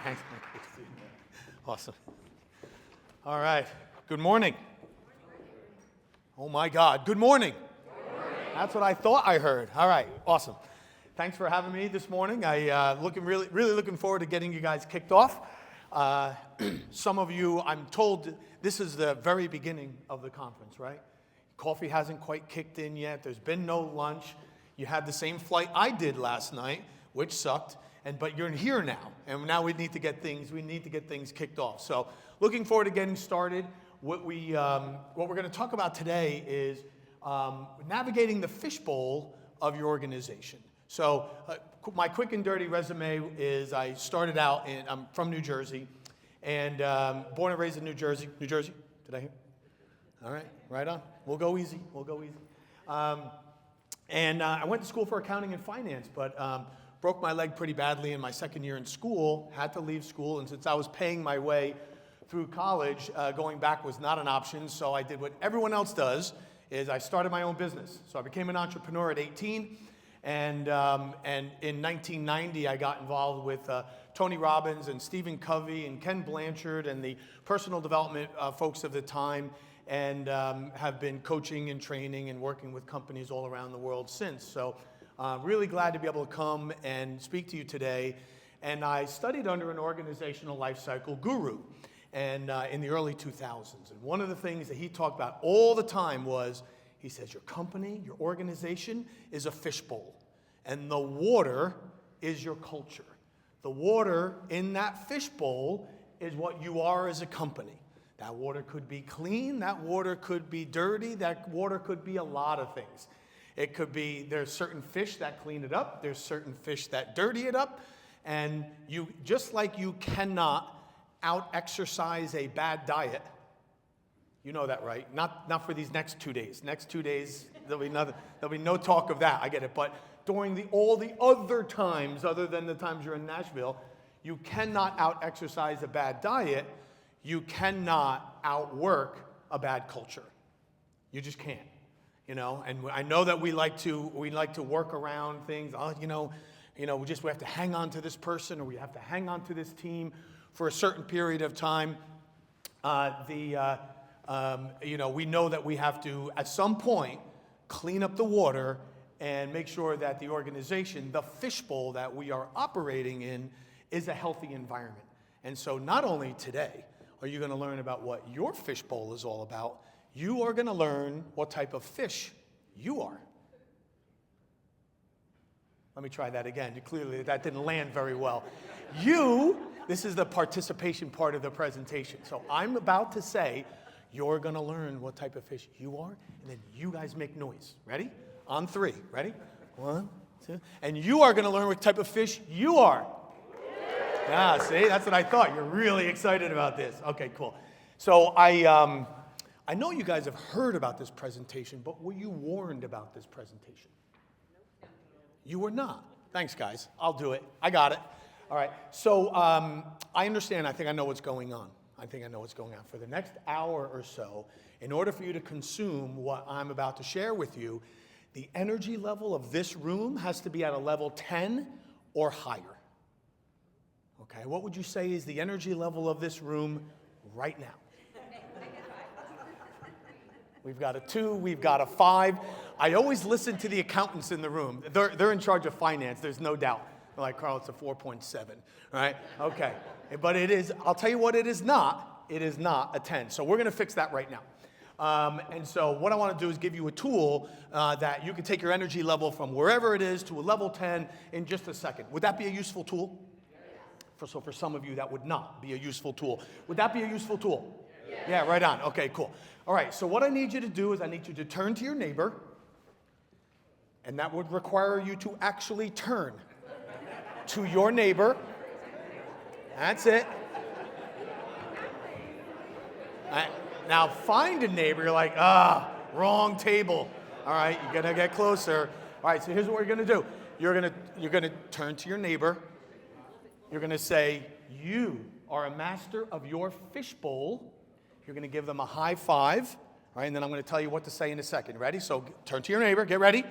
Thanks. Awesome. All right. Good morning. Oh my God. Good morning. That's what I thought I heard. All right. Awesome. Thanks for having me this morning. Really looking forward to getting you guys kicked off. Some of you, I'm told, this is the very beginning of the conference, right? Coffee hasn't quite kicked in yet. There's been no lunch. You had the same flight I did last night, which sucked. But you're here now, and now we need to get things kicked off. So, looking forward to getting started. What we're going to talk about today is navigating the fishbowl of your organization. So, my quick and dirty resume is I started out I'm from New Jersey, and born and raised in New Jersey. New Jersey? Did I hear? All right, right on. We'll go easy. And I went to school for accounting and finance, but broke my leg pretty badly in my second year in school, had to leave school, and since I was paying my way through college, going back was not an option, so I did what everyone else does, is I started my own business. So I became an entrepreneur at 18, and in 1990, I got involved with Tony Robbins and Stephen Covey and Ken Blanchard and the personal development folks of the time, and have been coaching and training and working with companies all around the world since. So really glad to be able to come and speak to you today. And I studied under an organizational life cycle guru and in the early 2000s. And one of the things that he talked about all the time was, he says, your company, your organization is a fishbowl. And the water is your culture. The water in that fishbowl is what you are as a company. That water could be clean, that water could be dirty, that water could be a lot of things. It could be, there's certain fish that clean it up, there's certain fish that dirty it up, and you, just like you cannot out-exercise a bad diet, you know that, right? Not for these next 2 days. Next 2 days, there'll be no talk of that, I get it, but during all the other times, other than the times you're in Nashville, you cannot out-exercise a bad diet, you cannot outwork a bad culture. You just can't. You know, and I know that we like to work around things. We have to hang on to this person, or we have to hang on to this team for a certain period of time. We know that we have to, at some point, clean up the water and make sure that the organization, the fishbowl that we are operating in, is a healthy environment. And so, not only today are you going to learn about what your fishbowl is all about, you are going to learn what type of fish you are. Let me try that again. Clearly, that didn't land very well. This is the participation part of the presentation. So I'm about to say, you're going to learn what type of fish you are, and then you guys make noise. Ready? On three. Ready? 1, 2. And you are going to learn what type of fish you are. Yeah, see? That's what I thought. You're really excited about this. Okay, cool. So I know you guys have heard about this presentation, but were you warned about this presentation? You were not. Thanks, guys. I'll do it. I got it. All right. So I understand. I think I know what's going on. For the next hour or so, in order for you to consume what I'm about to share with you, the energy level of this room has to be at a level 10 or higher. Okay. What would you say is the energy level of this room right now? We've got a 2, we've got a 5. I always listen to the accountants in the room. They're in charge of finance, there's no doubt. They're like, Carl, it's a 4.7, right? Okay, but it is, I'll tell you what it is not. It is not a 10. So we're going to fix that right now. And so what I want to do is give you a tool that you can take your energy level from wherever it is to a level 10 in just a second. Would that be a useful tool? So for some of you, that would not be a useful tool. Would that be a useful tool? Yeah, right on. Okay, cool. All right, so what I need you to do is I need you to turn to your neighbor, and that would require you to actually turn to your neighbor. That's it. Now find a neighbor. You're like, wrong table. All right, you're gonna get closer. All right, so here's what we're gonna do. You're gonna turn to your neighbor. You're gonna say, you are a master of your fishbowl. You're going to give them a high five, all right, and then I'm going to tell you what to say in a second. Ready? So turn to your neighbor. Get ready.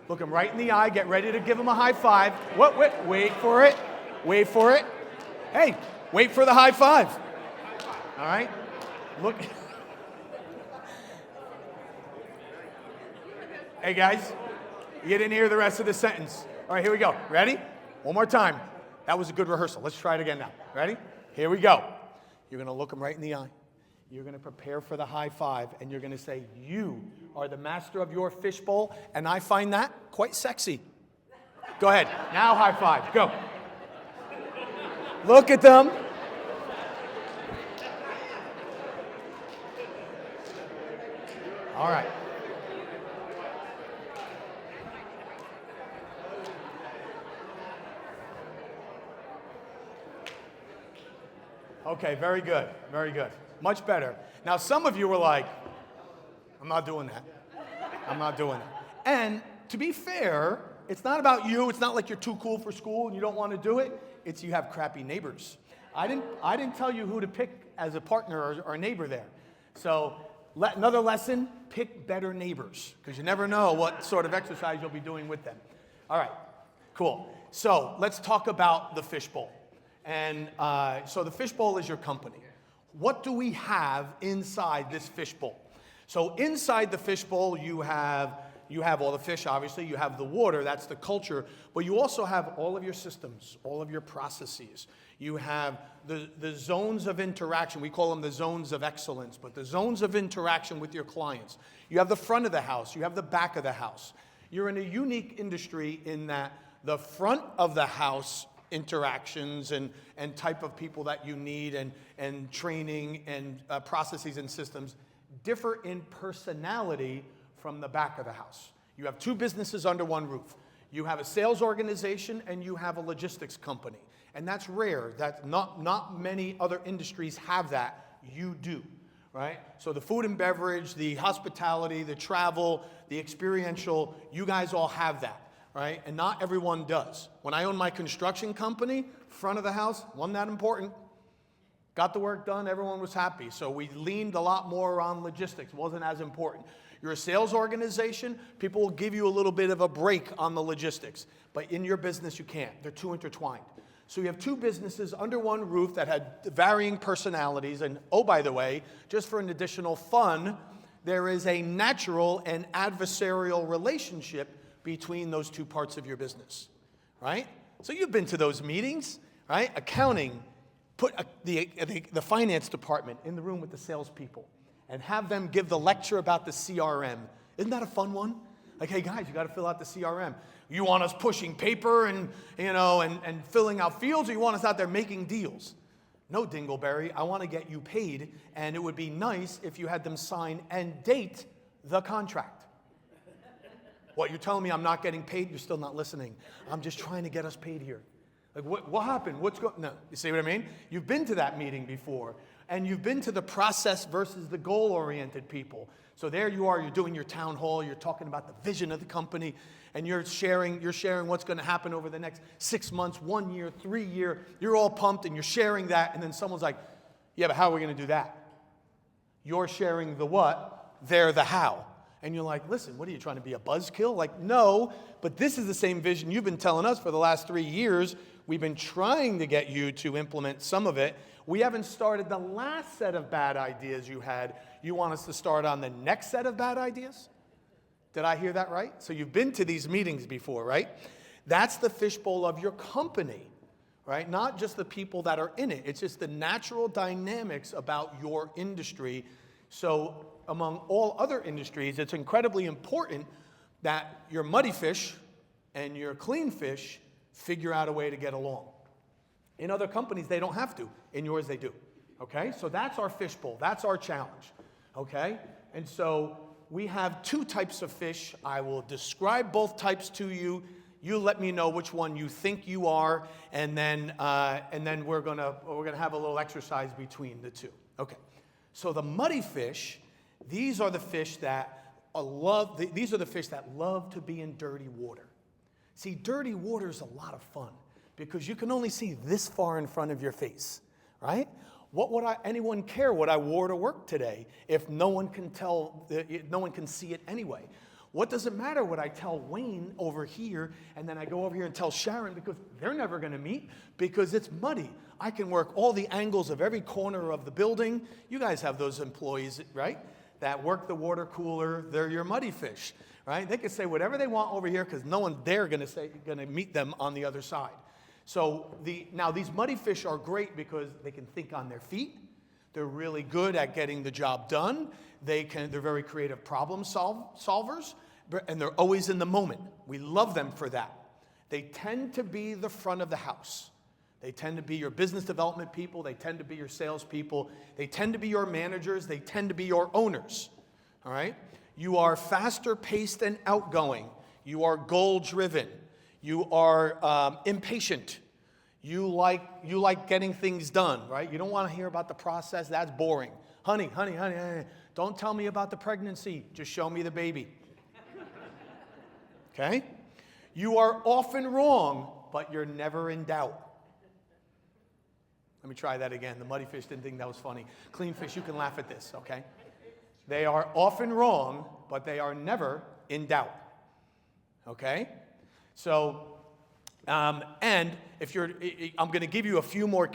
Look him right in the eye. Get ready to give him a high five. Wait for it. Hey, Wait for the high five. All right? Look. Hey, guys, you didn't hear the rest of the sentence. All right, here we go. Ready? One more time. That was a good rehearsal. Let's try it again now. Ready? Here we go. You're going to look them right in the eye. You're going to prepare for the high five, and you're going to say, you are the master of your fishbowl, and I find that quite sexy. Go ahead. Now high five. Go. Look at them. All right. Okay, very good, very good. Much better. Now, some of you were like, I'm not doing that. I'm not doing it. And to be fair, it's not about you. It's not like you're too cool for school and you don't want to do it. It's you have crappy neighbors. I didn't tell you who to pick as a partner or neighbor there. So another lesson, pick better neighbors, because you never know what sort of exercise you'll be doing with them. All right, cool. So let's talk about the fishbowl. And so the fishbowl is your company. What do we have inside this fishbowl? So inside the fishbowl, you have all the fish, obviously. You have the water, that's the culture. But you also have all of your systems, all of your processes. You have the zones of interaction. We call them the zones of excellence, but the zones of interaction with your clients. You have the front of the house. You have the back of the house. You're in a unique industry in that the front of the house interactions and type of people that you need and training and processes and systems differ in personality from the back of the house. You have two businesses under one roof. You have a sales organization and you have a logistics company. And that's rare. That not many other industries have that. You do, right? So the food and beverage, the hospitality, the travel, the experiential, you guys all have that. Right? And not everyone does. When I owned my construction company, front of the house, wasn't that important. Got the work done, everyone was happy. So we leaned a lot more on logistics. It wasn't as important. You're a sales organization, people will give you a little bit of a break on the logistics. But in your business, you can't. They're too intertwined. So you have two businesses under one roof that had varying personalities. And oh, by the way, just for an additional fun, there is a natural and adversarial relationship between those two parts of your business, right? So you've been to those meetings, right? Accounting, put the finance department in the room with the salespeople and have them give the lecture about the CRM. Isn't that a fun one? Like, hey guys, you got to fill out the CRM. You want us pushing paper and filling out fields, or you want us out there making deals? No, Dingleberry, I want to get you paid, and it would be nice if you had them sign and date the contract. What, you're telling me I'm not getting paid? You're still not listening. I'm just trying to get us paid here. Like, what happened? What's going on? No, you see what I mean? You've been to that meeting before, and you've been to the process versus the goal-oriented people. So there you are, you're doing your town hall, you're talking about the vision of the company, and you're sharing what's going to happen over the next 6 months, 1 year, 3 year. You're all pumped, and you're sharing that, and then someone's like, yeah, but how are we going to do that? You're sharing the what, they're the how. And you're like, listen, what are you trying to be, a buzzkill? Like, no, but this is the same vision you've been telling us for the last 3 years. We've been trying to get you to implement some of it. We haven't started the last set of bad ideas you had. You want us to start on the next set of bad ideas? Did I hear that right? So you've been to these meetings before, right? That's the fishbowl of your company, right? Not just the people that are in it. It's just the natural dynamics about your industry. So among all other industries, it's incredibly important that your muddy fish and your clean fish figure out a way to get along. In other companies, they don't have to. In yours, they do. Okay? So that's our fishbowl. That's our challenge. Okay? And so we have two types of fish. I will describe both types to you. You let me know which one you think you are, and then we're gonna have a little exercise between the two. Okay. So the muddy fish, these are the fish that love to be in dirty water. See, dirty water is a lot of fun because you can only see this far in front of your face, right? What would anyone care what I wore to work today if no one can see it anyway? What does it matter what I tell Wayne over here and then I go over here and tell Sharon, because they're never going to meet because it's muddy. I can work all the angles of every corner of the building. You guys have those employees, right, that work the water cooler. They're your muddy fish, right? They can say whatever they want over here because no one there going to meet them on the other side. So now these muddy fish are great because they can think on their feet. They're really good at getting the job done. They're very creative problem solvers, and they're always in the moment. We love them for that. They tend to be the front of the house. They tend to be your business development people. They tend to be your sales people. They tend to be your managers. They tend to be your owners. All right? You are faster paced and outgoing. You are goal driven. You are impatient. You like getting things done, right? You don't want to hear about the process. That's boring. Honey, don't tell me about the pregnancy. Just show me the baby. Okay? You are often wrong, but you're never in doubt. Let me try that again. The muddy fish didn't think that was funny. Clean fish, you can laugh at this, okay? They are often wrong, but they are never in doubt. Okay? So, and if I'm going to give you a few more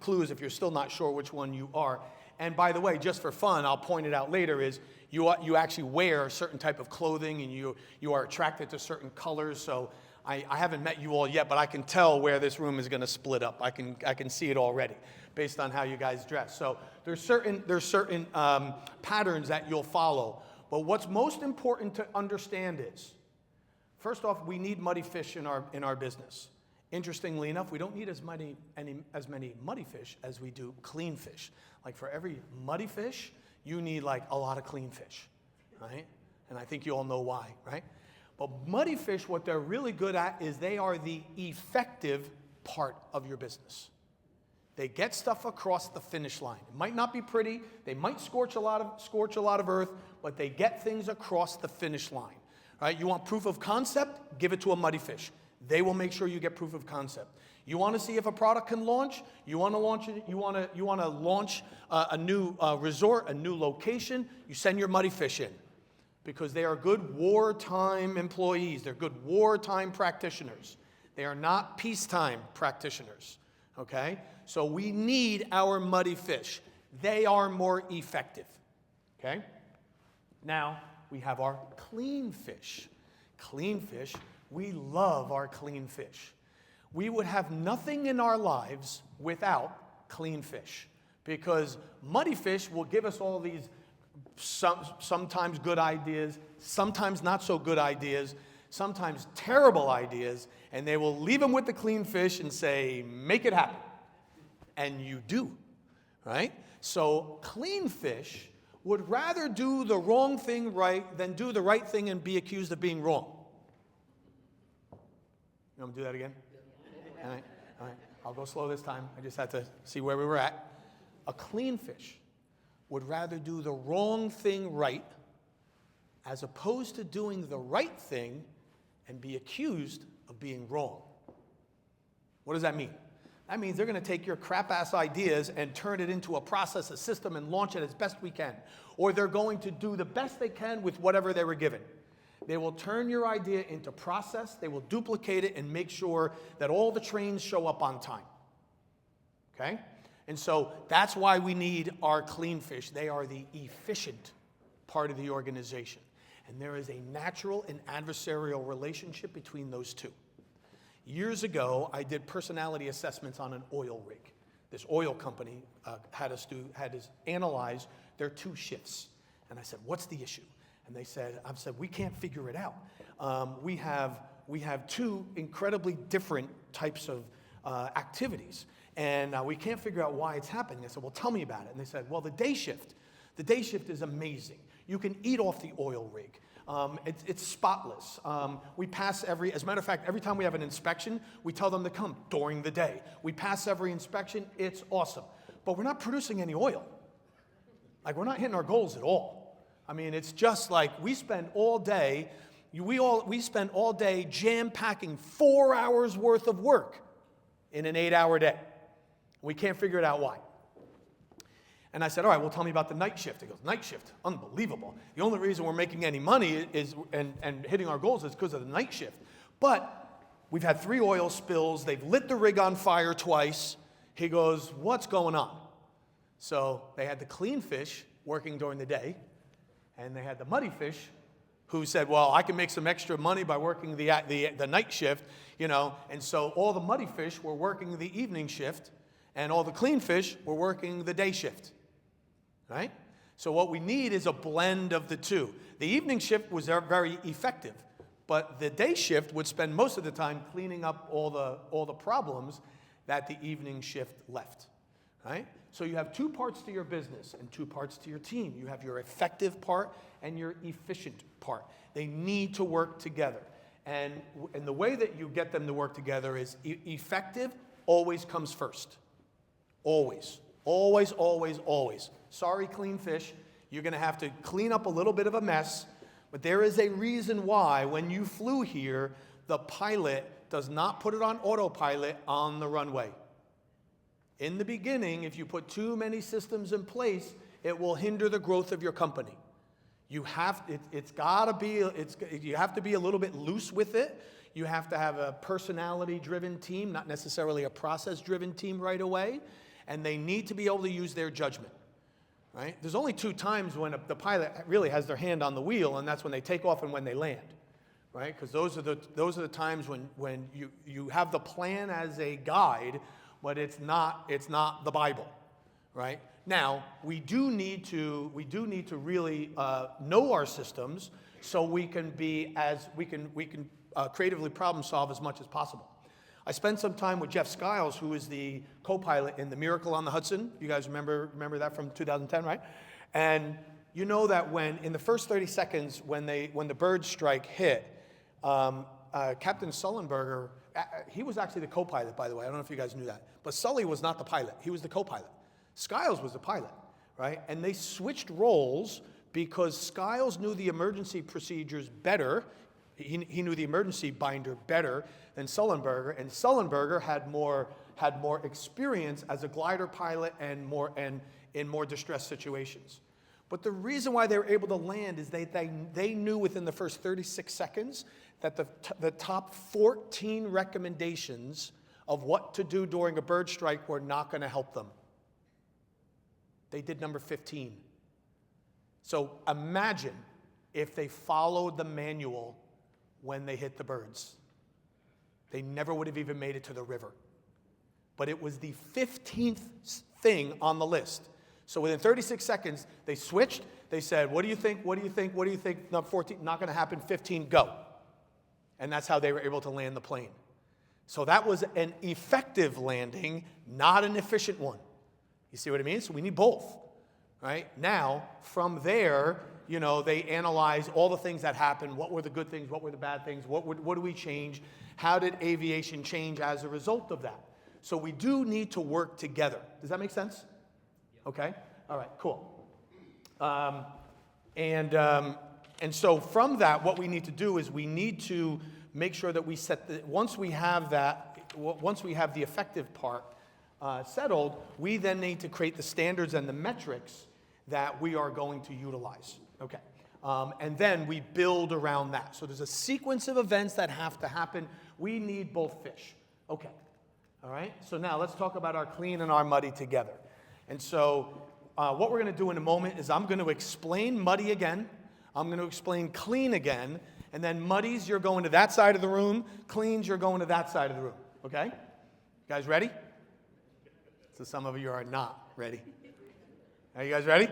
clues if you're still not sure which one you are. And by the way, just for fun, I'll point it out later, is you actually wear a certain type of clothing and you are attracted to certain colors. So I haven't met you all yet, but I can tell where this room is going to split up. I can see it already based on how you guys dress. So there's certain patterns that you'll follow. But what's most important to understand is, first off, we need muddy fish in our business. Interestingly enough, we don't need as many muddy fish as we do clean fish. Like for every muddy fish, you need like a lot of clean fish, right? And I think you all know why, right? But muddy fish, what they're really good at is they are the effective part of your business. They get stuff across the finish line. It might not be pretty. They might scorch a lot of earth, but they get things across the finish line. Right? You want proof of concept? Give it to a muddy fish. They will make sure you get proof of concept. You want to see if a product can launch? You want to launch it? You want to launch a new resort, a new location? You send your muddy fish in, because they are good wartime employees. They're good wartime practitioners. They are not peacetime practitioners. Okay? So we need our muddy fish. They are more effective. Okay? Now we have our clean fish. Clean fish. We love our clean fish. We would have nothing in our lives without clean fish, because muddy fish will give us all these sometimes good ideas, sometimes not so good ideas, sometimes terrible ideas, and they will leave them with the clean fish and say, make it happen. And you do, right? So clean fish would rather do the wrong thing right than do the right thing and be accused of being wrong. You want me to do that again? All right. I'll go slow this time. I just had to see where we were at. A clean fish would rather do the wrong thing right as opposed to doing the right thing and be accused of being wrong. What does that mean? That means they're going to take your crap-ass ideas and turn it into a process, a system, and launch it as best we can. Or they're going to do the best they can with whatever they were given. They will turn your idea into process. They will duplicate it and make sure that all the trains show up on time. Okay? And so that's why we need our clean fish. They are the efficient part of the organization. And there is a natural and adversarial relationship between those two. Years ago, I did personality assessments on an oil rig. This oil company had us analyze their 2 shifts. And I said, what's the issue? And I said, we can't figure it out. We have 2 incredibly different types of activities, and we can't figure out why it's happening. I said, well, tell me about it. And they said, well, the day shift is amazing. You can eat off the oil rig. It's spotless. We pass as a matter of fact, every time we have an inspection, we tell them to come during the day. We pass every inspection. It's awesome. But we're not producing any oil. Like, we're not hitting our goals at all. I mean, it's just like we spend all day jam-packing 4 hours worth of work in an 8-hour day. We can't figure it out why. And I said, all right, well, tell me about the night shift. He goes, night shift, unbelievable. The only reason we're making any money is and hitting our goals is because of the night shift. But we've had 3 oil spills. They've lit the rig on fire twice. He goes, what's going on? So they had the clean fish working during the day, and they had the muddy fish who said, well, I can make some extra money by working the night shift, And so all the muddy fish were working the evening shift, and all the clean fish were working the day shift. Right? So what we need is a blend of the two. The evening shift was very effective, but the day shift would spend most of the time cleaning up all the problems that the evening shift left. Right? So you have 2 parts to your business and 2 parts to your team. You have your effective part and your efficient part. They need to work together. And the way that you get them to work together is effective always comes first. Always. Always, always, always. Sorry, clean fish. You're going to have to clean up a little bit of a mess. But there is a reason why when you flew here, the pilot does not put it on autopilot on the runway. In the beginning, if you put too many systems in place, it will hinder the growth of your company. You have to be a little bit loose with it. You have to have a personality-driven team, not necessarily a process-driven team right away. And they need to be able to use their judgment, right? There's only 2 times when the pilot really has their hand on the wheel, and that's when they take off and when they land, right? Because those are the times when you have the plan as a guide, but it's not the Bible, right? Now we do need to really know our systems so we can creatively problem solve as much as possible. I spent some time with Jeff Skiles, who is the co-pilot in The Miracle on the Hudson. You guys remember that from 2010, right? And you know that when in the first 30 seconds when the bird strike hit, Captain Sullenberger, he was actually the co-pilot, by the way. I don't know if you guys knew that. But Sully was not the pilot. He was the co-pilot. Skiles was the pilot, right? And they switched roles because Skiles knew the emergency procedures better. He knew the emergency binder better than Sullenberger, and Sullenberger had more experience as a glider pilot and in more distressed situations. But the reason why they were able to land is they knew within the first 36 seconds that the top 14 recommendations of what to do during a bird strike were not going to help them. They did number 15. So imagine if they followed the manual when they hit the birds. They never would have even made it to the river. But it was the 15th thing on the list. So within 36 seconds, they switched. They said, what do you think? What do you think? What do you think? No, 14, not going to happen. 15, go. And that's how they were able to land the plane. So that was an effective landing, not an efficient one. You see what I mean? So we need both, right? Now, from there, they analyze all the things that happened. What were the good things? What were the bad things? What do we change? How did aviation change as a result of that? So we do need to work together. Does that make sense? Okay? All right, cool. And so from that, what we need to do is we need to make sure that we once we have the effective part settled, we then need to create the standards and the metrics that we are going to utilize. Okay. And then we build around that. So there's a sequence of events that have to happen. We need both fish. Okay. All right. So now let's talk about our clean and our muddy together. And so what we're going to do in a moment is I'm going to explain muddy again. I'm going to explain clean again. And then muddies, you're going to that side of the room. Cleans, you're going to that side of the room. Okay? You guys ready? So some of you are not ready. Are you guys ready?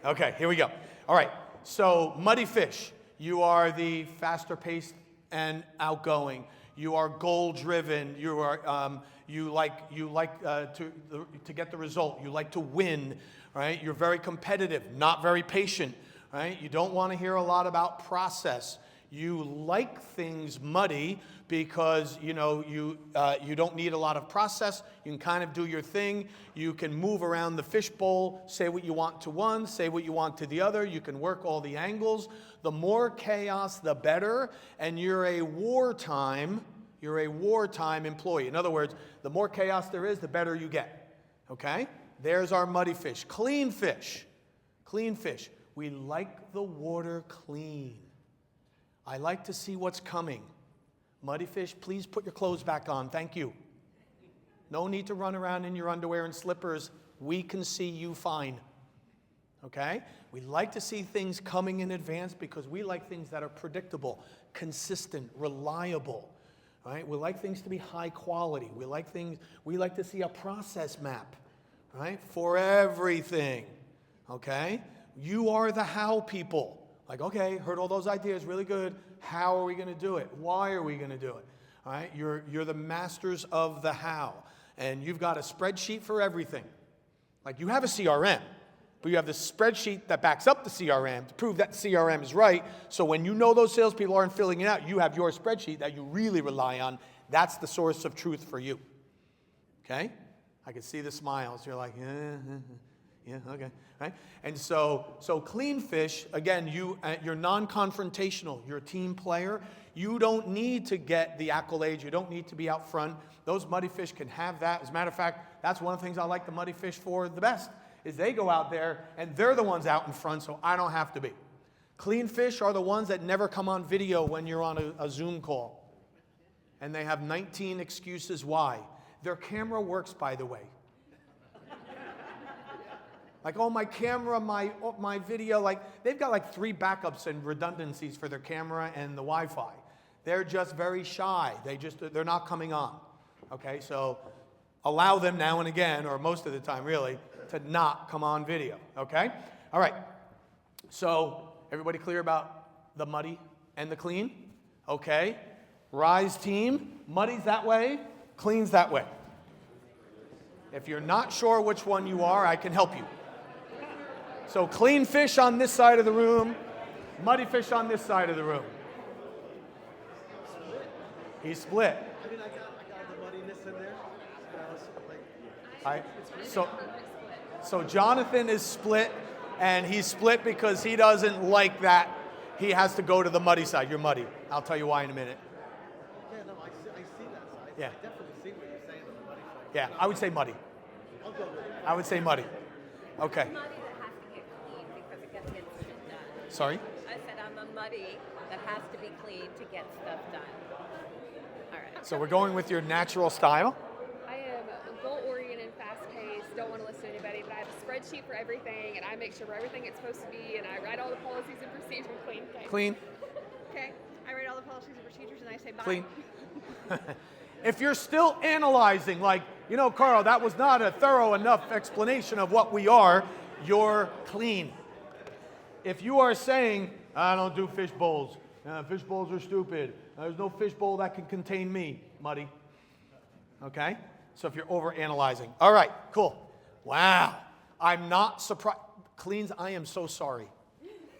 Okay, here we go. All right, so muddy fish. You are the faster paced and outgoing. You are goal driven. You are you like to get the result. You like to win, right? You're very competitive, not very patient, right? You don't want to hear a lot about process. You like things muddy because you don't need a lot of process. You can kind of do your thing. You can move around the fishbowl, say what you want to one, say what you want to the other. You can work all the angles. The more chaos, the better. And you're a wartime employee. In other words, the more chaos there is, the better you get. Okay? There's our muddy fish. Clean fish. Clean fish. We like the water clean. I like to see what's coming. Muddy fish, please put your clothes back on. Thank you. No need to run around in your underwear and slippers. We can see you fine. Okay? We like to see things coming in advance because we like things that are predictable, consistent, reliable. Right? We like things to be high quality. We like to see a process map, right? For everything. Okay? You are the how people. Like, okay, heard all those ideas, really good. How are we going to do it? Why are we going to do it? All right? You're the masters of the how. And you've got a spreadsheet for everything. Like, you have a CRM, but you have the spreadsheet that backs up the CRM to prove that the CRM is right. So when you know those salespeople aren't filling it out, you have your spreadsheet that you really rely on. That's the source of truth for you. Okay? I can see the smiles. You're like, yeah, okay. Right? And so clean fish, again, you're non-confrontational. You're a team player. You don't need to get the accolades. You don't need to be out front. Those muddy fish can have that. As a matter of fact, that's one of the things I like the muddy fish for the best, is they go out there and they're the ones out in front, so I don't have to be. Clean fish are the ones that never come on video when you're on a Zoom call. And they have 19 excuses why. Their camera works, by the way. Like, oh, my camera, my video, like, they've got like 3 backups and redundancies for their camera and the Wi-Fi. They're just very shy. They're not coming on. Okay, so allow them now and again, or most of the time really, to not come on video. Okay? All right. So, everybody clear about the muddy and the clean? Okay. Rise team, muddy's that way, clean's that way. If you're not sure which one you are, I can help you. So clean fish on this side of the room, muddy fish on this side of the room. He's split. I mean, I got the muddiness in there. So Jonathan is split, and he's split because he doesn't like that. He has to go to the muddy side. You're muddy. I'll tell you why in a minute. Yeah, no, I see that side. Yeah. I definitely see what you're saying on the muddy side. Yeah, I would say muddy. I'll go with it. I would say muddy. Okay. Muddy that has to get clean because it gets shit done. Sorry? I said I'm a muddy that has to be clean to get stuff done. All right. So we're going with your natural style. I am goal-oriented, fast-paced, don't want to listen to anybody, but I have a spreadsheet for everything, and I make sure everything it's supposed to be, and I write all the policies and procedures clean. Okay. Clean. Okay, I read all the policies and procedures and I say bye. Clean. If you're still analyzing, like, you know, Carl, that was not a thorough enough explanation of what we are, you're clean. If you are saying, I don't do fish bowls, fish bowls are stupid, there's no fish bowl that can contain me, muddy. Okay? So if you're over-analyzing. All right, cool. Wow. I'm not surprised. Cleans, I am so sorry.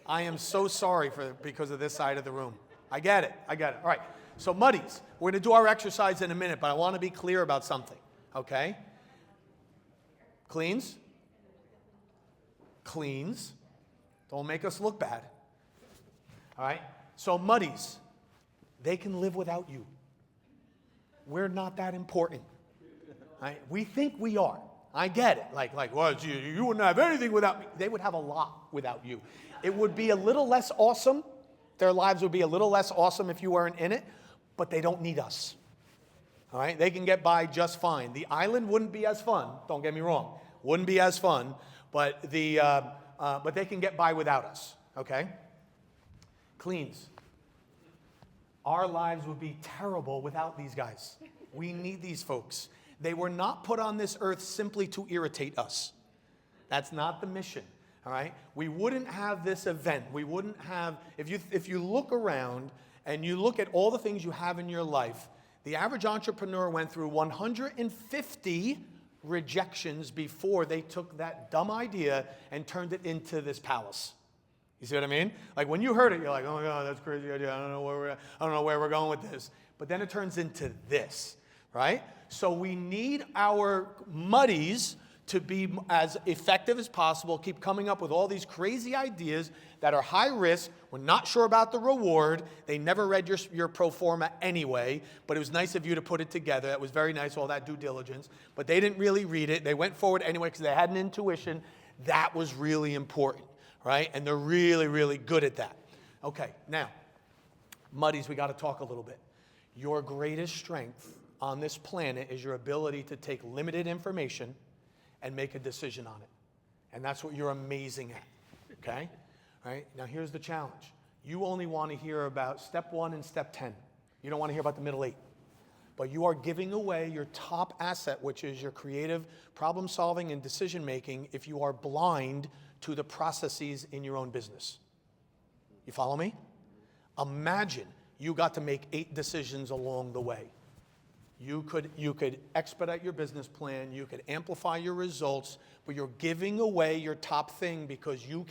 I am so sorry because of this side of the room. I get it. All right. So muddies, we're going to do our exercise in a minute, but I want to be clear about something. Okay? Cleans. Don't make us look bad. All right? So muddies, they can live without you. We're not that important. Right? We think we are. I get it. Like, well, you wouldn't have anything without me. They would have a lot without you. It would be a little less awesome. Their lives would be a little less awesome if you weren't in it, but they don't need us. All right? They can get by just fine. The island wouldn't be as fun. Don't get me wrong. Wouldn't be as fun, but they can get by without us. Okay? Cleans. Our lives would be terrible without these guys. We need these folks. They were not put on this earth simply to irritate us. That's not the mission. All right? We wouldn't have this event. We wouldn't have, if you look around and you look at all the things you have in your life, the average entrepreneur went through 150 rejections before they took that dumb idea and turned it into this palace. You see what I mean? Like when you heard it, you're like, oh my God, that's a crazy idea. I don't know where we're going with this. But then it turns into this, right? So we need our muddies to be as effective as possible, keep coming up with all these crazy ideas that are high risk. We're not sure about the reward. They never read your pro forma anyway, but it was nice of you to put it together. That was very nice, all that due diligence. But they didn't really read it. They went forward anyway because they had an intuition. That was really important, right? And they're really, really good at that. Okay, now, Muddies, we got to talk a little bit. Your greatest strength on this planet is your ability to take limited information and make a decision on it. And that's what you're amazing at, okay? All right, now here's the challenge. You only want to hear about step 1 and step 10. You don't want to hear about the middle 8. But you are giving away your top asset, which is your creative problem solving and decision making, if you are blind to the processes in your own business. You follow me? Imagine you got to make 8 decisions along the way. You could expedite your business plan, you could amplify your results, but you're giving away your top thing because you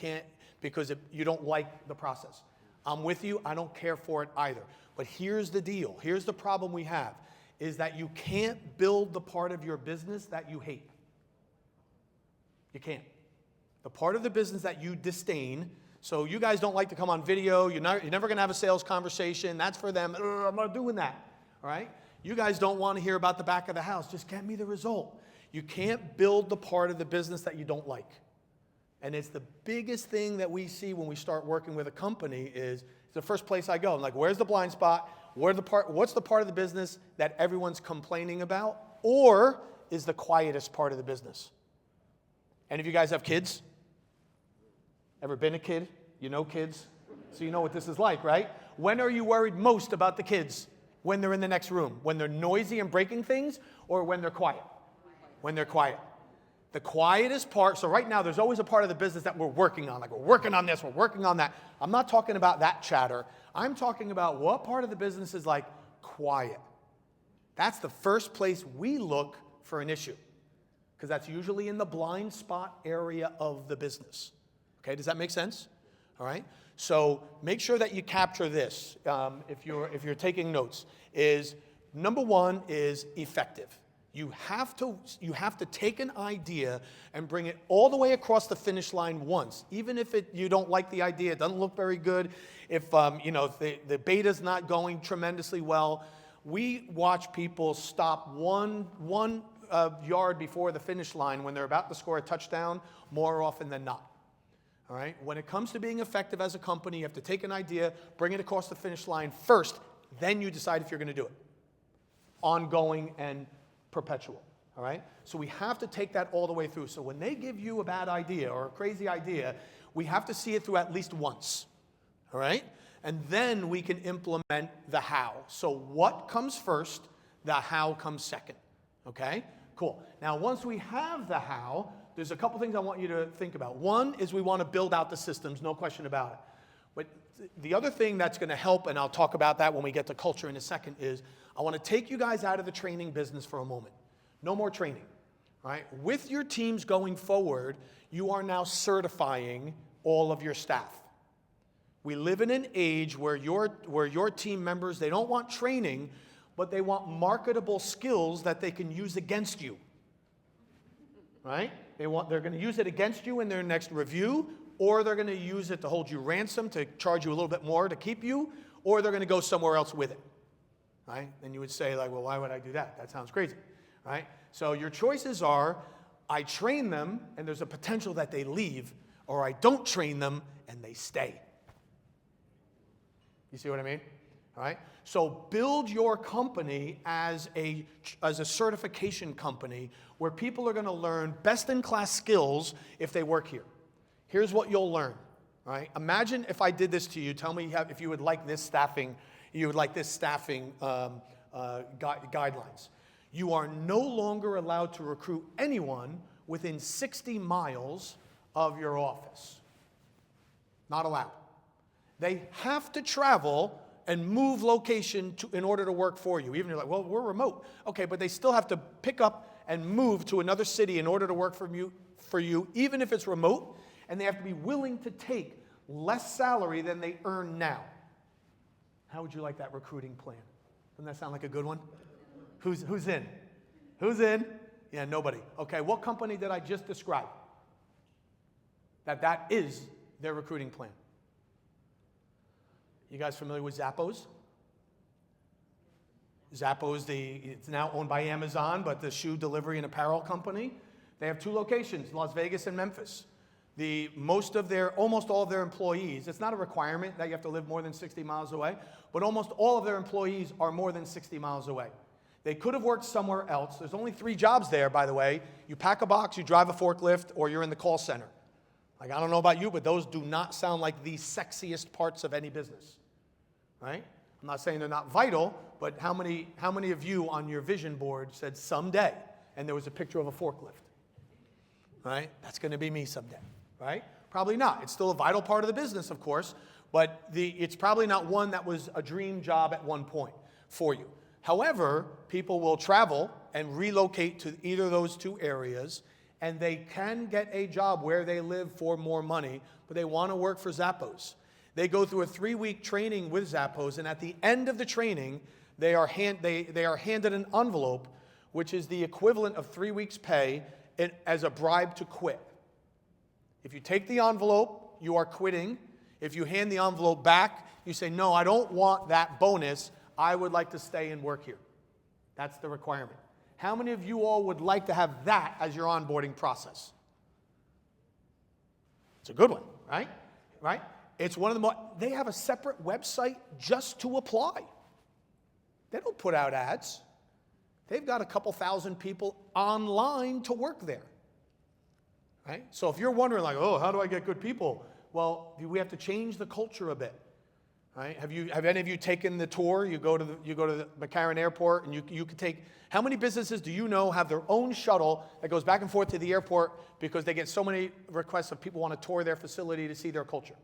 don't like the process. I'm with you, I don't care for it either. But here's the deal, here's the problem we have, is that you can't build the part of your business that you hate. You can't. The part of the business that you disdain, so you guys don't like to come on video, you're never gonna have a sales conversation, that's for them, I'm not doing that, all right? You guys don't want to hear about the back of the house. Just get me the result. You can't build the part of the business that you don't like. And it's the biggest thing that we see when we start working with a company is it's the first place I go. I'm like, where's the blind spot? What's the part of the business that everyone's complaining about? Or is the quietest part of the business? Any of you guys have kids? Ever been a kid? You know kids? So you know what this is like, right? When are you worried most about the kids? When they're in the next room, when they're noisy and breaking things, or when they're quiet? When they're quiet. The quietest part, so right now there's always a part of the business that we're working on, like we're working on this, we're working on that. I'm not talking about that chatter. I'm talking about what part of the business is like quiet. That's the first place we look for an issue, because that's usually in the blind spot area of the business. Okay, does that make sense? All right. So make sure that you capture this if you're taking notes. Is number 1 is effective. You have to take an idea and bring it all the way across the finish line once, even if you don't like the idea, it doesn't look very good. If the beta's not going tremendously well, we watch people stop one yard before the finish line when they're about to score a touchdown more often than not. All right? When it comes to being effective as a company, you have to take an idea, bring it across the finish line first, then you decide if you're going to do it. Ongoing and perpetual. All right? So we have to take that all the way through. So when they give you a bad idea or a crazy idea, we have to see it through at least once. All right? And then we can implement the how. So what comes first, the how comes second. Okay? Cool. Now, once we have the how, there's a couple things I want you to think about. One is we want to build out the systems, no question about it. But the other thing that's going to help, and I'll talk about that when we get to culture in a second, is I want to take you guys out of the training business for a moment. No more training. Right? With your teams going forward, you are now certifying all of your staff. We live in an age where your team members, they don't want training, but they want marketable skills that they can use against you. Right? They're going to use it against you in their next review, or they're going to use it to hold you ransom, to charge you a little bit more to keep you, or they're going to go somewhere else with it. Right? And you would say, like, well, why would I do that? That sounds crazy. Right? So your choices are, I train them and there's a potential that they leave, or I don't train them and they stay. You see what I mean? All right? So build your company as a certification company where people are going to learn best-in-class skills if they work here. Here's what you'll learn. All right? Imagine if I did this to you. Tell me if you would like this staffing. You would like this staffing guidelines. You are no longer allowed to recruit anyone within 60 miles of your office. Not allowed. They have to travel and move location in order to work for you. Even you're like, well, we're remote. Okay, but they still have to pick up and move to another city in order to work for you, even if it's remote, and they have to be willing to take less salary than they earn now. How would you like that recruiting plan? Doesn't that sound like a good one? Who's in? Who's in? Yeah, nobody. Okay, what company did I just describe? That is their recruiting plan. You guys familiar with Zappos? Zappos, it's now owned by Amazon, but the shoe delivery and apparel company. They have 2 locations, Las Vegas and Memphis. Almost all of their employees, it's not a requirement that you have to live more than 60 miles away, but almost all of their employees are more than 60 miles away. They could have worked somewhere else. There's only 3 jobs there, by the way. You pack a box, you drive a forklift, or you're in the call center. Like, I don't know about you, but those do not sound like the sexiest parts of any business, right? I'm not saying they're not vital, but how many of you on your vision board said someday, and there was a picture of a forklift, right? That's going to be me someday, right? Probably not. It's still a vital part of the business, of course, but it's probably not one that was a dream job at one point for you. However, people will travel and relocate to either of those 2 areas, and they can get a job where they live for more money, but they want to work for Zappos. They go through a 3-week training with Zappos, and at the end of the training, they are handed an envelope, which is the equivalent of 3 weeks' pay as a bribe to quit. If you take the envelope, you are quitting. If you hand the envelope back, you say, no, I don't want that bonus. I would like to stay and work here. That's the requirement. How many of you all would like to have that as your onboarding process? It's a good one, right? Right? It's one of the more, they have a separate website just to apply. They don't put out ads. They've got a couple thousand people online to work there. Right? So if you're wondering like, oh, how do I get good people? Well, we have to change the culture a bit. Right? Have any of you taken the tour? You go to the McCarran Airport, and you can take. How many businesses do you know have their own shuttle that goes back and forth to the airport because they get so many requests of people want to tour their facility to see their culture?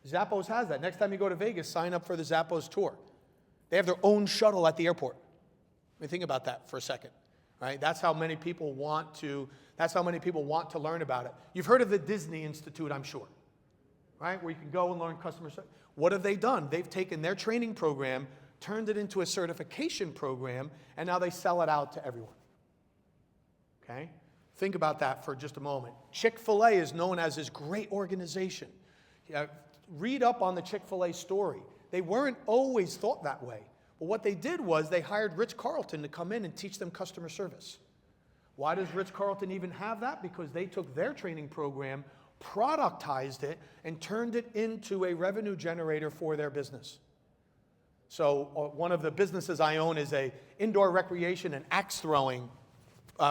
Zappos has that. Next time you go to Vegas, sign up for the Zappos tour. They have their own shuttle at the airport. I mean, think about that for a second. Right? That's how many people want to learn about it. You've heard of the Disney Institute, I'm sure. Right? Where you can go and learn customer service. What have they done? They've taken their training program, turned it into a certification program, and now they sell it out to everyone. Okay? Think about that for just a moment. Chick-fil-A is known as this great organization. Read up on the Chick-fil-A story. They weren't always thought that way. But what they did was they hired Ritz-Carlton to come in and teach them customer service. Why does Ritz-Carlton even have that? Because they took their training program, productized it, and turned it into a revenue generator for their business. So one of the businesses I own is a indoor recreation and axe throwing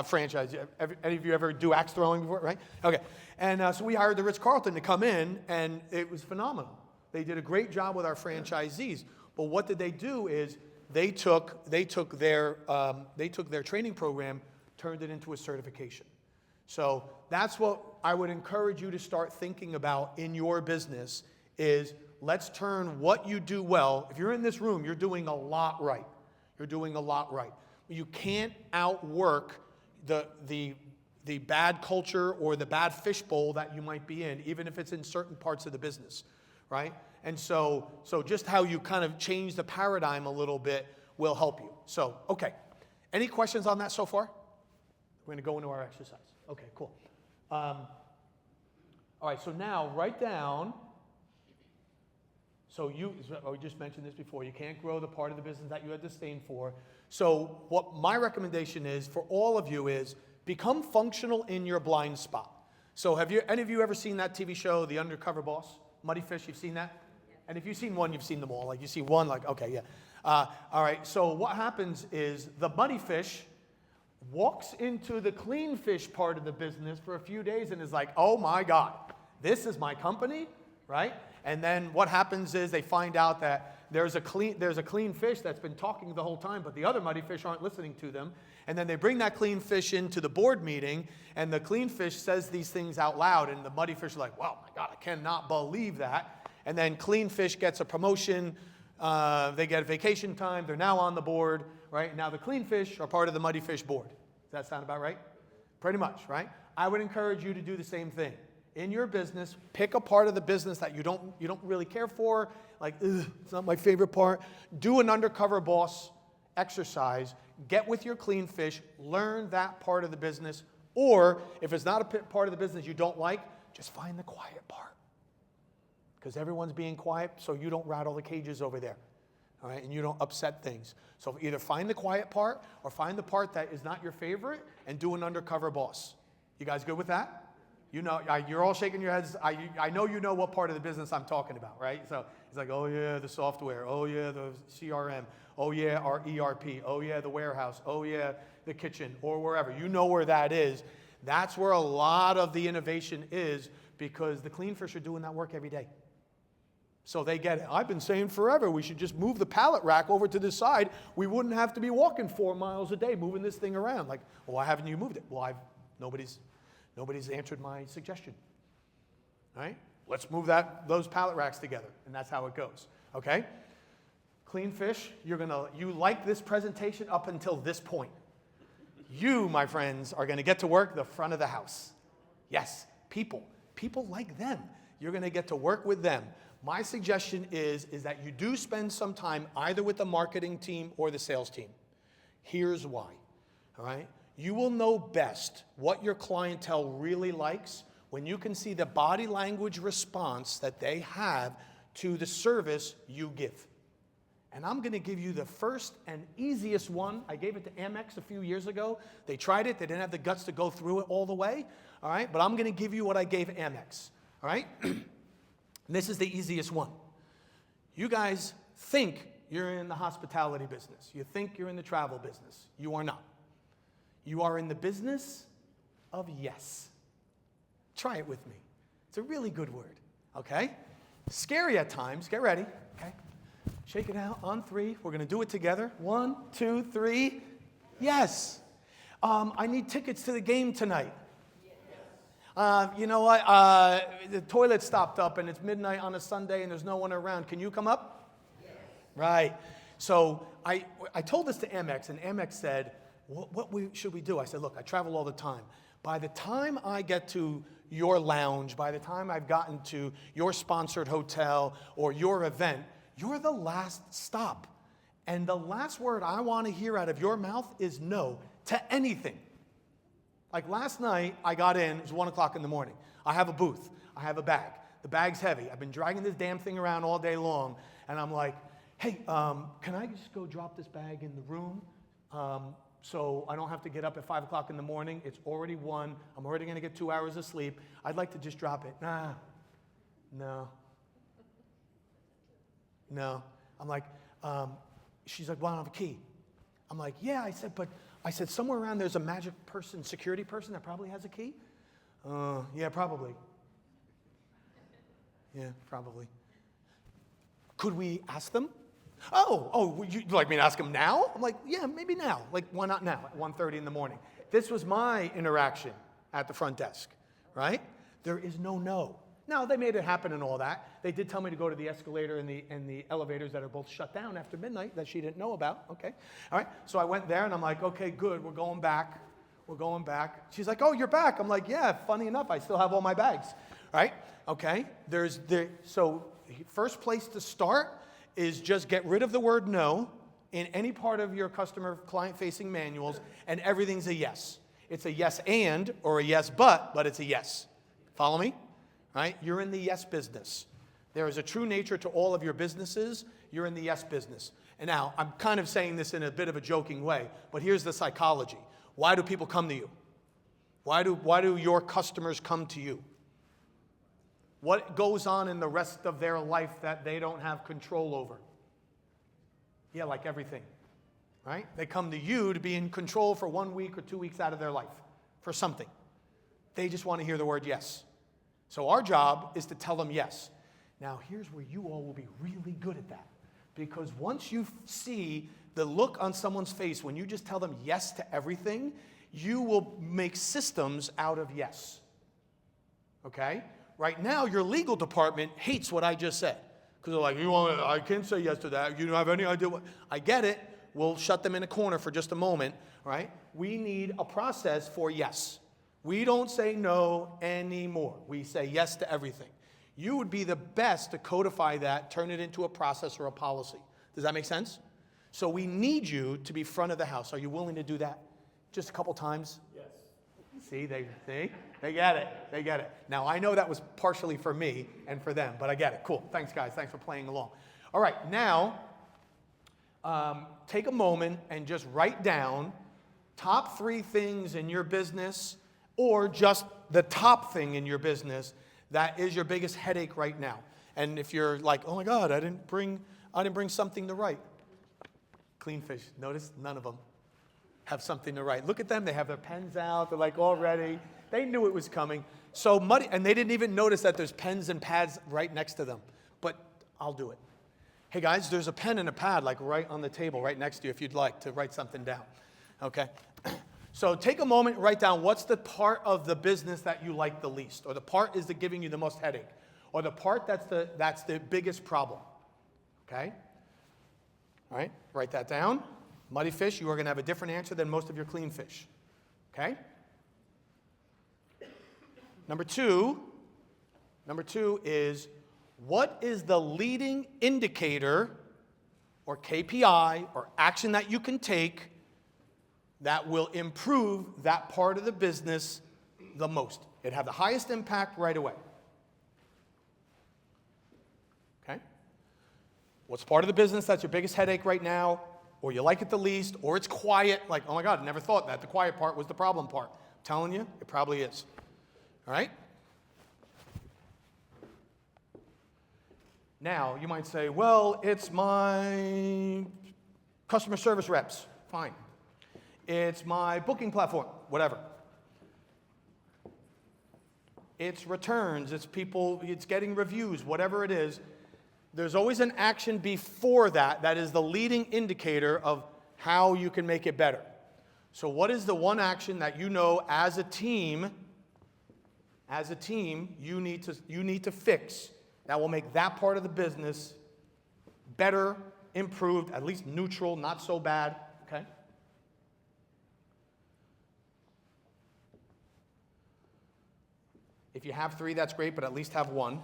franchise. Any of you ever do axe throwing before, right? Okay. And so we hired the Ritz-Carlton to come in, and it was phenomenal. They did a great job with our franchisees. But what did they do is they took their training program, turned it into a certification. So that's what I would encourage you to start thinking about in your business is let's turn what you do well. If you're in this room, you're doing a lot right. You're doing a lot right. You can't outwork the bad culture or the bad fishbowl that you might be in, even if it's in certain parts of the business, right? And so just how you kind of change the paradigm a little bit will help you. So, okay. Any questions on that so far? We're going to go into our exercise. Okay, cool. All right, so now write down. So we just mentioned this before. You can't grow the part of the business that you had disdain for. So what my recommendation is for all of you is become functional in your blind spot. So have any of you ever seen that TV show, The Undercover Boss? Muddy Fish, you've seen that? And if you've seen one, you've seen them all. Like you see one, like, okay, yeah. All right, so what happens is the muddy fish walks into the clean fish part of the business for a few days and is like, oh my God, this is my company, right? And then what happens is they find out that there's a clean fish that's been talking the whole time, but the other muddy fish aren't listening to them. And then they bring that clean fish into the board meeting, and the clean fish says these things out loud, and the muddy fish are like, wow, my God, I cannot believe that. And then clean fish gets a promotion, they get vacation time, they're now on the board, right? Now the clean fish are part of the muddy fish board. Does that sound about right? Pretty much, right? I would encourage you to do the same thing. In your business, pick a part of the business that you don't really care for, like, it's not my favorite part. Do an undercover boss exercise. get with your clean fish, learn that part of the business, or if it's not a part of the business you don't like, just find the quiet part. Because everyone's being quiet, so you don't rattle the cages over there. All right, and you don't upset things. So either find the quiet part or find the part that is not your favorite and do an undercover boss. You guys good with that? You know, you're all shaking your heads. I know you know what part of the business I'm talking about, right? So it's like, oh yeah, the software. Oh yeah, the CRM. Oh yeah, our ERP. Oh yeah, the warehouse. Oh yeah, the kitchen or wherever. You know where that is. That's where a lot of the innovation is because the clean fish are doing that work every day. So they get it. I've been saying forever we should just move the pallet rack over to the side. We wouldn't have to be walking 4 miles a day moving this thing around. Like, well, why haven't you moved it? Well, nobody's answered my suggestion. All right? Let's move those pallet racks together, and that's how it goes. Okay? Clean fish, you like this presentation up until this point. You, my friends, are going to get to work the front of the house. Yes, people like them. You're going to get to work with them. My suggestion is that you do spend some time either with the marketing team or the sales team. Here's why. All right? You will know best what your clientele really likes when you can see the body language response that they have to the service you give. And I'm going to give you the first and easiest one. I gave it to Amex a few years ago. They tried it. They didn't have the guts to go through it all the way. All right? But I'm going to give you what I gave Amex. All right? This is the easiest one. You guys think you're in the hospitality business. You think you're in the travel business. You are not. You are in the business of yes. Try it with me. It's a really good word, okay? Scary at times. Get ready, okay? Shake it out on 3. We're going to do it together. 1, 2, 3. Yes. I need tickets to the game tonight. You know what? The toilet stopped up and it's midnight on a Sunday and there's no one around. Can you come up? Yes. Right. So I told this to Amex, and Amex said, what should we do? I said, look, I travel all the time. By the time I get to your lounge, by the time I've gotten to your sponsored hotel or your event, you're the last stop. And the last word I want to hear out of your mouth is no to anything. Like last night, I got in, it was 1 o'clock in the morning. I have a booth, I have a bag. The bag's heavy. I've been dragging this damn thing around all day long, and I'm like, hey, can I just go drop this bag in the room so I don't have to get up at 5 o'clock in the morning? It's already 1. I'm already going to get 2 hours of sleep. I'd like to just drop it. No. I'm like, she's like, well, I don't have a key. I'm like, yeah. I said, somewhere around there's a magic person, security person that probably has a key? Yeah, probably. Yeah, probably. Could we ask them? Would you like me to ask them now? I'm like, yeah, maybe now. Like, why not now at 1:30 in the morning? This was my interaction at the front desk, right? There is no. Now, they made it happen and all that. They did tell me to go to the escalator and the elevators that are both shut down after midnight that she didn't know about. Okay. All right. So I went there and I'm like, okay, good. We're going back. She's like, oh, you're back. I'm like, yeah, funny enough, I still have all my bags. Right? Okay. So first place to start is just get rid of the word no in any part of your customer client-facing manuals, and everything's a yes. It's a yes and or a yes but it's a yes. Follow me? Right? You're in the yes business. There is a true nature to all of your businesses. You're in the yes business. And now, I'm kind of saying this in a bit of a joking way, but here's the psychology. Why do people come to you? Why do your customers come to you? What goes on in the rest of their life that they don't have control over? Yeah, like everything. Right? They come to you to be in control for 1 week or 2 weeks out of their life for something. They just want to hear the word yes. So our job is to tell them yes. Now, here's where you all will be really good at that. Because once you see the look on someone's face when you just tell them yes to everything, you will make systems out of yes. Okay? Right now, your legal department hates what I just said. Because they're like, I can't say yes to that. You don't have any idea what. I get it. We'll shut them in a corner for just a moment. Right? We need a process for yes. We don't say no anymore. We say yes to everything. You would be the best to codify that, turn it into a process or a policy. Does that make sense? So we need you to be front of the house. Are you willing to do that? Just a couple times? Yes. See, they get it. They get it. Now, I know that was partially for me and for them, but I get it. Cool. Thanks, guys. Thanks for playing along. All right, now, take a moment and just write down top 3 things in your business, or just the top thing in your business that is your biggest headache right now. And if you're like, oh my God, I didn't bring something to write. Clean fish. Notice none of them have something to write. Look at them. They have their pens out. They're like all ready. They knew it was coming. So muddy, and they didn't even notice that there's pens and pads right next to them. But I'll do it. Hey guys, there's a pen and a pad like right on the table, right next to you if you'd like to write something down. Okay? So take a moment and write down what's the part of the business that you like the least, or the part is giving you the most headache, or the part that's the biggest problem. Okay? All right, write that down. Muddy fish, you are going to have a different answer than most of your clean fish. Okay? Number two is, what is the leading indicator or KPI or action that you can take that will improve that part of the business the most? It'd have the highest impact right away. Okay? What's part of the business that's your biggest headache right now, or you like it the least, or it's quiet, like, oh my God, I never thought that. The quiet part was the problem part. I'm telling you, it probably is. All right? Now, you might say, well, it's my customer service reps. Fine. It's my booking platform, whatever. It's returns, it's people, it's getting reviews, whatever it is. There's always an action before that that is the leading indicator of how you can make it better. So what is the one action that you know as a team you need to fix that will make that part of the business better, improved, at least neutral, not so bad, okay? If you have 3, that's great, but at least have 1.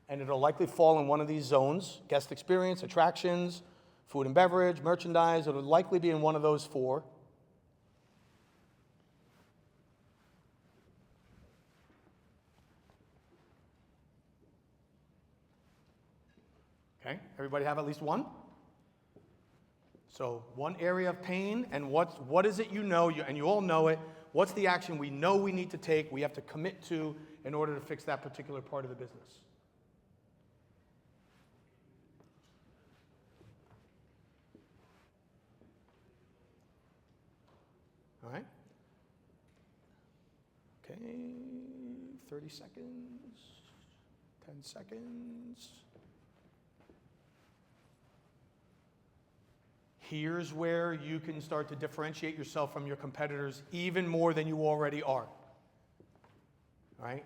And it'll likely fall in one of these zones: guest experience, attractions, food and beverage, merchandise. It'll likely be in one of those 4. Okay, everybody have at least 1? So 1 area of pain, and what is it you know, and you all know it, what's the action we know we need to take, we have to commit to in order to fix that particular part of the business? All right? Okay, 30 seconds, 10 seconds. Here's where you can start to differentiate yourself from your competitors even more than you already are. All right?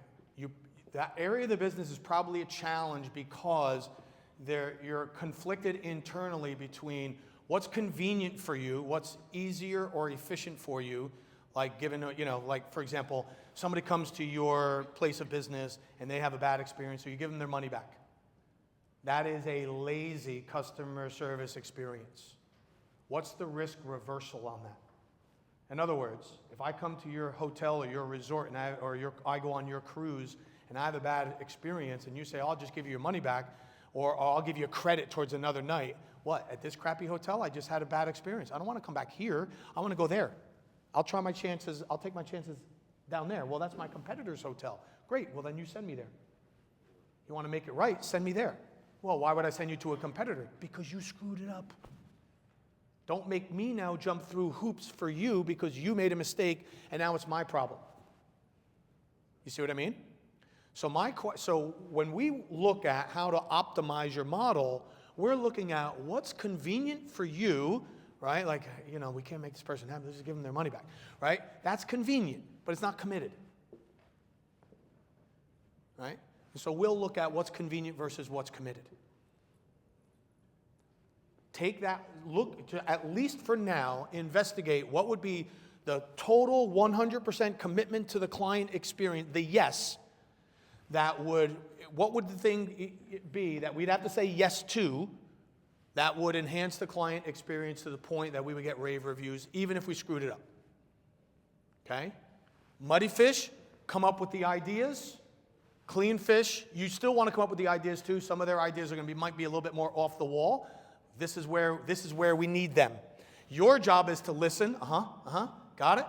That area of the business is probably a challenge because you're conflicted internally between what's convenient for you, what's easier or efficient for you, like like for example, somebody comes to your place of business and they have a bad experience, so you give them their money back. That is a lazy customer service experience. What's the risk reversal on that? In other words, if I come to your hotel or your resort and I go on your cruise and I have a bad experience and you say, I'll just give you your money back, or I'll give you a credit towards another night. What, at this crappy hotel, I just had a bad experience. I don't want to come back here. I want to go there. I'll try my chances. I'll take my chances down there. Well, that's my competitor's hotel. Great. Well, then you send me there. You want to make it right? Send me there. Well, why would I send you to a competitor? Because you screwed it up. Don't make me now jump through hoops for you because you made a mistake and now it's my problem. You see what I mean? So when we look at how to optimize your model, we're looking at what's convenient for you, right? Like, we can't make this person happy. Let's just give them their money back, right? That's convenient, but it's not committed, right? And so we'll look at what's convenient versus what's committed. Take that, look to, at least for now, investigate what would be the total 100% commitment to the client experience, the yes, what would the thing be that we'd have to say yes to that would enhance the client experience to the point that we would get rave reviews, even if we screwed it up? Okay? Muddy fish, come up with the ideas. Clean fish, you still want to come up with the ideas too. Some of their ideas are going to be, might be a little bit more off the wall. This is where we need them. Your job is to listen, got it,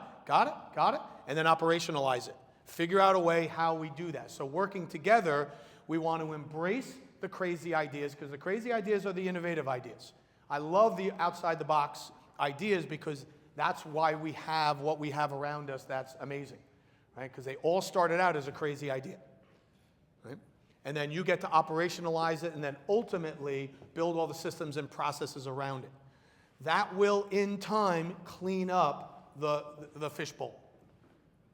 and then operationalize it. Figure out a way how we do that. So working together, we want to embrace the crazy ideas, because the crazy ideas are the innovative ideas. I love the outside the box ideas because that's why we have what we have around us that's amazing, right? Because they all started out as a crazy idea, right? And then you get to operationalize it and then ultimately build all the systems and processes around it. That will, in time, clean up the fishbowl.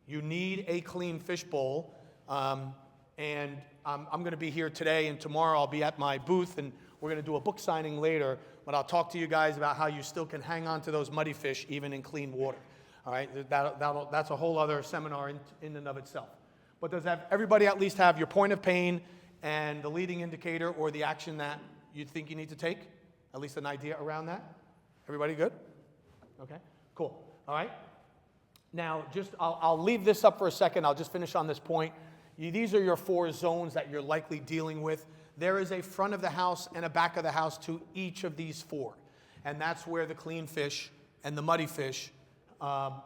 You need a clean fishbowl, and I'm going to be here today, and tomorrow I'll be at my booth, and we're going to do a book signing later, but I'll talk to you guys about how you still can hang on to those muddy fish even in clean water. All right, that's a whole other seminar in and of itself. But does everybody at least have your point of pain and the leading indicator or the action that you think you need to take? At least an idea around that? Everybody good? Okay, cool. All right. Now, I'll leave this up for a second. I'll just finish on this point. These are your 4 zones that you're likely dealing with. There is a front of the house and a back of the house to each of these 4. And that's where the clean fish and the muddy fish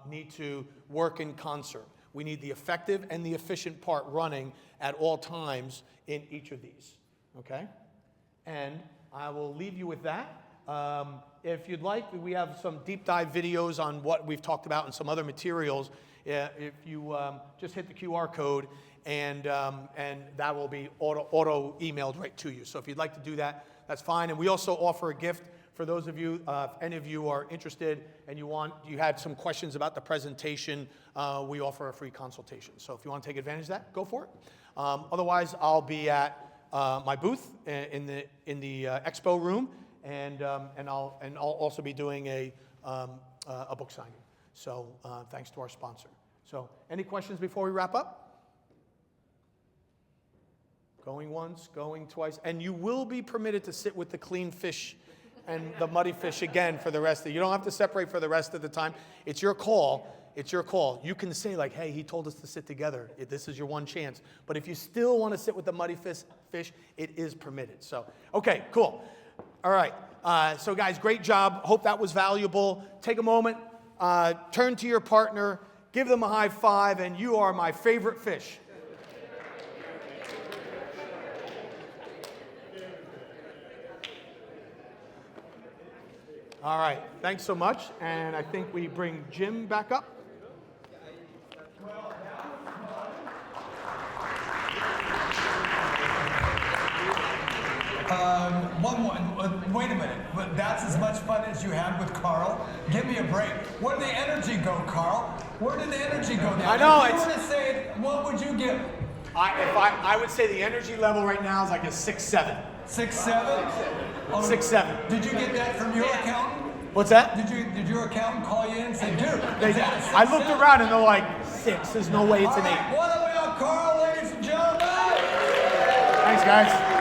need to work in concert. We need the effective and the efficient part running at all times in each of these. Okay? And I will leave you with that. If you'd like, we have some deep dive videos on what we've talked about and some other materials. If you just hit the QR code, and that will be auto emailed right to you. So if you'd like to do that, that's fine. And we also offer a gift for those of you, if any of you are interested and you had some questions about the presentation, we offer a free consultation. So if you want to take advantage of that, go for it. Otherwise, I'll be at my booth in the expo room, and I'll also be doing a book signing. So thanks to our sponsor. So any questions before we wrap up? Going once, going twice, and you will be permitted to sit with the clean fish and the muddy fish again for the rest of it. You don't have to separate for the rest of the time. It's your call. It's your call. You can say like, hey, he told us to sit together. This is your one chance. But if you still want to sit with the muddy fish, it is permitted. So, okay, cool. All right. So guys, great job. Hope that was valuable. Take a moment, turn to your partner, give them a high five, and you are my favorite fish. All right, thanks so much. And I think we bring Jim back up. Wait a minute, but that's as much fun as you had with Carl? Give me a break. Where did the energy go, Carl? Where did the energy go now? I know, if you were to say it, what would you give? I would say the energy level right now is like a 6-7. 6-7? 6-7. Did you get that from your accountant? What's that? Did your accountant call you in and say, dude, I looked around and they're like, 6. There's no way it's an 8. What about Carl, ladies and gentlemen? Thanks, guys.